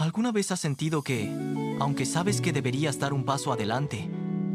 ¿Alguna vez has sentido que, aunque sabes que deberías dar un paso adelante,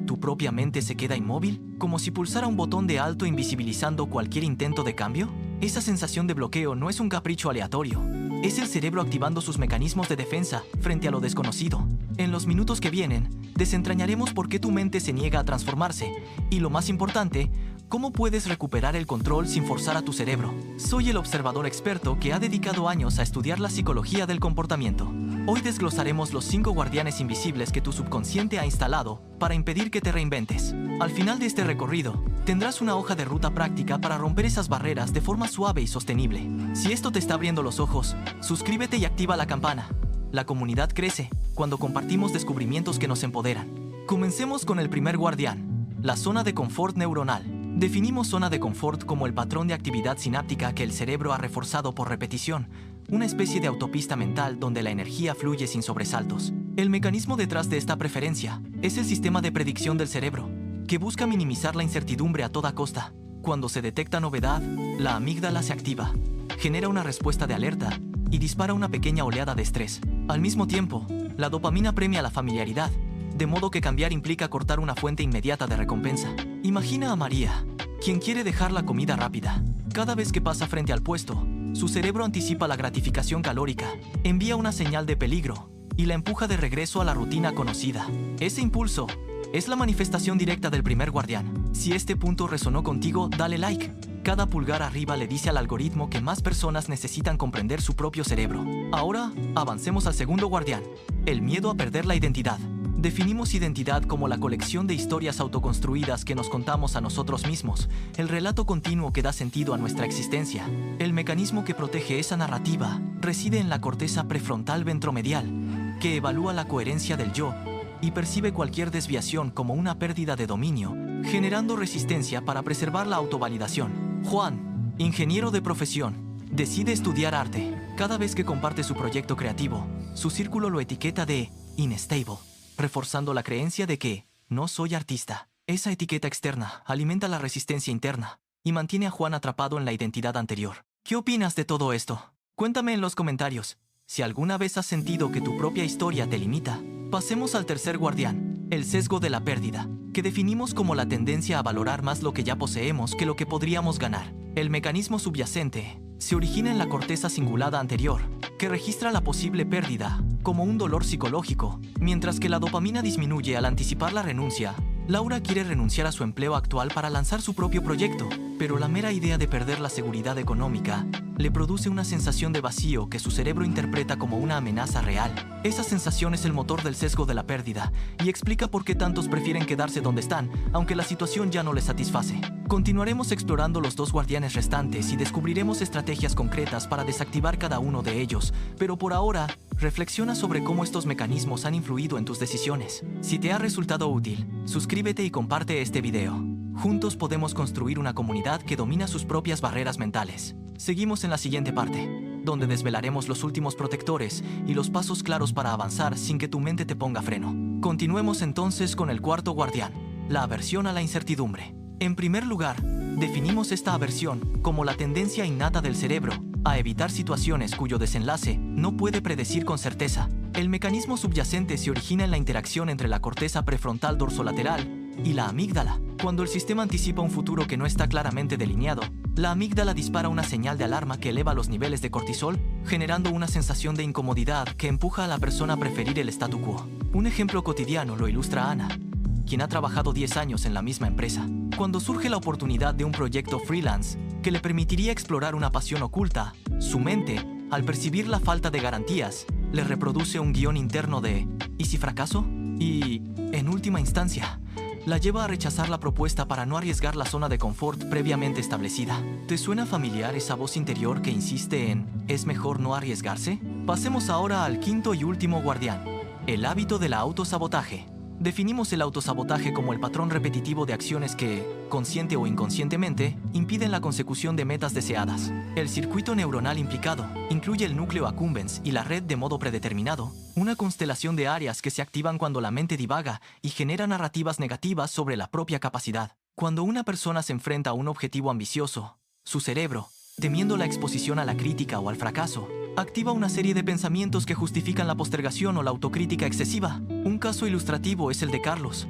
tu propia mente se queda inmóvil? Como si pulsara un botón de alto invisibilizando cualquier intento de cambio. Esa sensación de bloqueo no es un capricho aleatorio. Es el cerebro activando sus mecanismos de defensa frente a lo desconocido. En los minutos que vienen, desentrañaremos por qué tu mente se niega a transformarse y, lo más importante, cómo puedes recuperar el control sin forzar a tu cerebro. Soy el observador experto que ha dedicado años a estudiar la psicología del comportamiento. Hoy desglosaremos los 5 guardianes invisibles que tu subconsciente ha instalado para impedir que te reinventes. Al final de este recorrido, tendrás una hoja de ruta práctica para romper esas barreras de forma suave y sostenible. Si esto te está abriendo los ojos, suscríbete y activa la campana. La comunidad crece cuando compartimos descubrimientos que nos empoderan. Comencemos con el primer guardián, la zona de confort neuronal. Definimos zona de confort como el patrón de actividad sináptica que el cerebro ha reforzado por repetición, una especie de autopista mental donde la energía fluye sin sobresaltos. El mecanismo detrás de esta preferencia es el sistema de predicción del cerebro, que busca minimizar la incertidumbre a toda costa. Cuando se detecta novedad, la amígdala se activa, genera una respuesta de alerta y dispara una pequeña oleada de estrés. Al mismo tiempo, la dopamina premia la familiaridad, de modo que cambiar implica cortar una fuente inmediata de recompensa. Imagina a María, quien quiere dejar la comida rápida. Cada vez que pasa frente al puesto, su cerebro anticipa la gratificación calórica, envía una señal de peligro y la empuja de regreso a la rutina conocida. Ese impulso es la manifestación directa del primer guardián. Si este punto resonó contigo, dale like. Cada pulgar arriba le dice al algoritmo que más personas necesitan comprender su propio cerebro. Ahora, avancemos al segundo guardián, el miedo a perder la identidad. Definimos identidad como la colección de historias autoconstruidas que nos contamos a nosotros mismos, el relato continuo que da sentido a nuestra existencia. El mecanismo que protege esa narrativa reside en la corteza prefrontal ventromedial, que evalúa la coherencia del yo y percibe cualquier desviación como una pérdida de dominio, generando resistencia para preservar la autovalidación. Juan, ingeniero de profesión, decide estudiar arte. Cada vez que comparte su proyecto creativo, su círculo lo etiqueta de unstable, reforzando la creencia de que no soy artista. Esa etiqueta externa alimenta la resistencia interna y mantiene a Juan atrapado en la identidad anterior. ¿Qué opinas de todo esto? Cuéntame en los comentarios. Si alguna vez has sentido que tu propia historia te limita. Pasemos al tercer guardián, el sesgo de la pérdida, que definimos como la tendencia a valorar más lo que ya poseemos que lo que podríamos ganar. El mecanismo subyacente se origina en la corteza cingulada anterior, que registra la posible pérdida como un dolor psicológico, mientras que la dopamina disminuye al anticipar la renuncia. Laura quiere renunciar a su empleo actual para lanzar su propio proyecto, pero la mera idea de perder la seguridad económica le produce una sensación de vacío que su cerebro interpreta como una amenaza real. Esa sensación es el motor del sesgo de la pérdida y explica por qué tantos prefieren quedarse donde están, aunque la situación ya no les satisface. Continuaremos explorando los 2 guardianes restantes y descubriremos estrategias concretas para desactivar cada uno de ellos, pero por ahora, reflexiona sobre cómo estos mecanismos han influido en tus decisiones. Si te ha resultado útil, suscríbete y comparte este video. Juntos podemos construir una comunidad que domina sus propias barreras mentales. Seguimos en la siguiente parte, donde desvelaremos los últimos protectores y los pasos claros para avanzar sin que tu mente te ponga freno. Continuemos entonces con el cuarto guardián, la aversión a la incertidumbre. En primer lugar, definimos esta aversión como la tendencia innata del cerebro a evitar situaciones cuyo desenlace no puede predecir con certeza. El mecanismo subyacente se origina en la interacción entre la corteza prefrontal dorsolateral y la amígdala. Cuando el sistema anticipa un futuro que no está claramente delineado, la amígdala dispara una señal de alarma que eleva los niveles de cortisol, generando una sensación de incomodidad que empuja a la persona a preferir el statu quo. Un ejemplo cotidiano lo ilustra Ana, quien ha trabajado 10 años en la misma empresa. Cuando surge la oportunidad de un proyecto freelance que le permitiría explorar una pasión oculta, su mente, al percibir la falta de garantías, le reproduce un guión interno de ¿y si fracaso? Y, en última instancia, la lleva a rechazar la propuesta para no arriesgar la zona de confort previamente establecida. ¿Te suena familiar esa voz interior que insiste en ¿es mejor no arriesgarse? Pasemos ahora al quinto y último guardián, el hábito del autosabotaje. Definimos el autosabotaje como el patrón repetitivo de acciones que, consciente o inconscientemente, impiden la consecución de metas deseadas. El circuito neuronal implicado incluye el núcleo accumbens y la red de modo predeterminado, una constelación de áreas que se activan cuando la mente divaga y genera narrativas negativas sobre la propia capacidad. Cuando una persona se enfrenta a un objetivo ambicioso, su cerebro, temiendo la exposición a la crítica o al fracaso, Activa una serie de pensamientos que justifican la postergación o la autocrítica excesiva. Un caso ilustrativo es el de Carlos,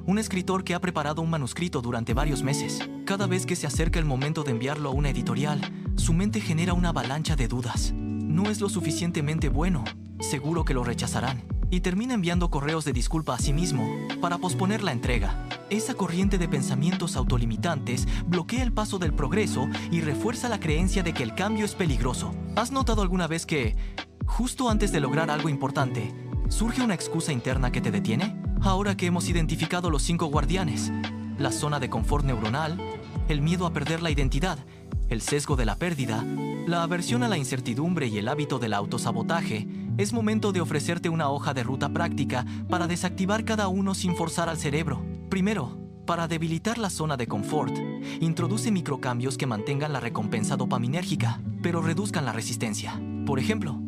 un escritor que ha preparado un manuscrito durante varios meses. Cada vez que se acerca el momento de enviarlo a una editorial, su mente genera una avalancha de dudas. No es lo suficientemente bueno, seguro que lo rechazarán. Y termina enviando correos de disculpa a sí mismo para posponer la entrega. Esa corriente de pensamientos autolimitantes bloquea el paso del progreso y refuerza la creencia de que el cambio es peligroso. ¿Has notado alguna vez que, justo antes de lograr algo importante, surge una excusa interna que te detiene? Ahora que hemos identificado los 5 guardianes, la zona de confort neuronal, el miedo a perder la identidad, el sesgo de la pérdida, la aversión a la incertidumbre y el hábito del autosabotaje, es momento de ofrecerte una hoja de ruta práctica para desactivar cada uno sin forzar al cerebro. Primero, para debilitar la zona de confort, introduce microcambios que mantengan la recompensa dopaminérgica, pero reduzcan la resistencia. Por ejemplo,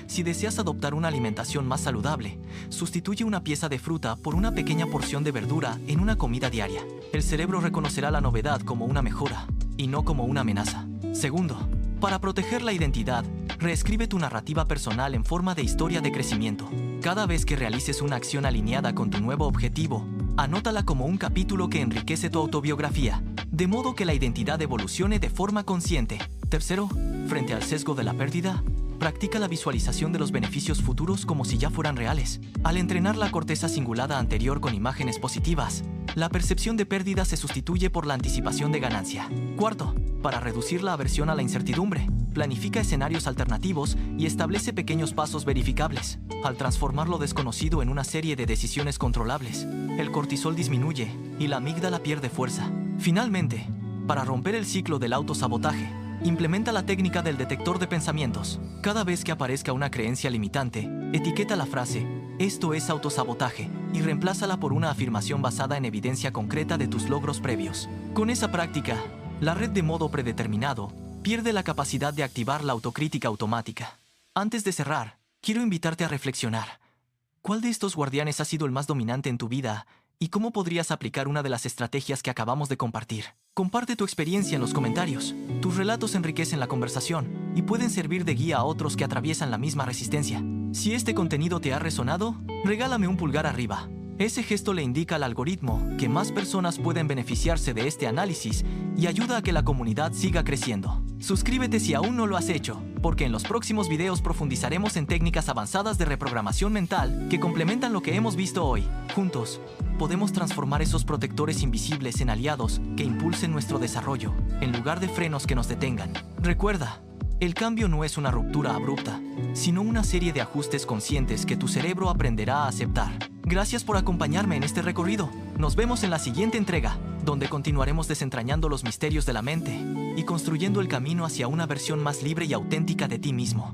si deseas adoptar una alimentación más saludable, sustituye una pieza de fruta por una pequeña porción de verdura en una comida diaria. El cerebro reconocerá la novedad como una mejora y no como una amenaza. Segundo, para proteger la identidad, reescribe tu narrativa personal en forma de historia de crecimiento. Cada vez que realices una acción alineada con tu nuevo objetivo, anótala como un capítulo que enriquece tu autobiografía, de modo que la identidad evolucione de forma consciente. Tercero, frente al sesgo de la pérdida, practica la visualización de los beneficios futuros como si ya fueran reales. Al entrenar la corteza cingulada anterior con imágenes positivas, la percepción de pérdida se sustituye por la anticipación de ganancia. Cuarto, para reducir la aversión a la incertidumbre, planifica escenarios alternativos y establece pequeños pasos verificables. Al transformar lo desconocido en una serie de decisiones controlables, el cortisol disminuye y la amígdala pierde fuerza. Finalmente, para romper el ciclo del autosabotaje, implementa la técnica del detector de pensamientos. Cada vez que aparezca una creencia limitante, etiqueta la frase "esto es autosabotaje" y reemplázala por una afirmación basada en evidencia concreta de tus logros previos. Con esa práctica, la red de modo predeterminado pierde la capacidad de activar la autocrítica automática. Antes de cerrar, quiero invitarte a reflexionar. ¿Cuál de estos guardianes ha sido el más dominante en tu vida y cómo podrías aplicar una de las estrategias que acabamos de compartir? Comparte tu experiencia en los comentarios. Tus relatos enriquecen la conversación y pueden servir de guía a otros que atraviesan la misma resistencia. Si este contenido te ha resonado, regálame un pulgar arriba. Ese gesto le indica al algoritmo que más personas pueden beneficiarse de este análisis y ayuda a que la comunidad siga creciendo. Suscríbete si aún no lo has hecho, porque en los próximos videos profundizaremos en técnicas avanzadas de reprogramación mental que complementan lo que hemos visto hoy. Juntos, podemos transformar esos protectores invisibles en aliados que impulsen nuestro desarrollo, en lugar de frenos que nos detengan. Recuerda, el cambio no es una ruptura abrupta, sino una serie de ajustes conscientes que tu cerebro aprenderá a aceptar. Gracias por acompañarme en este recorrido. Nos vemos en la siguiente entrega, donde continuaremos desentrañando los misterios de la mente y construyendo el camino hacia una versión más libre y auténtica de ti mismo.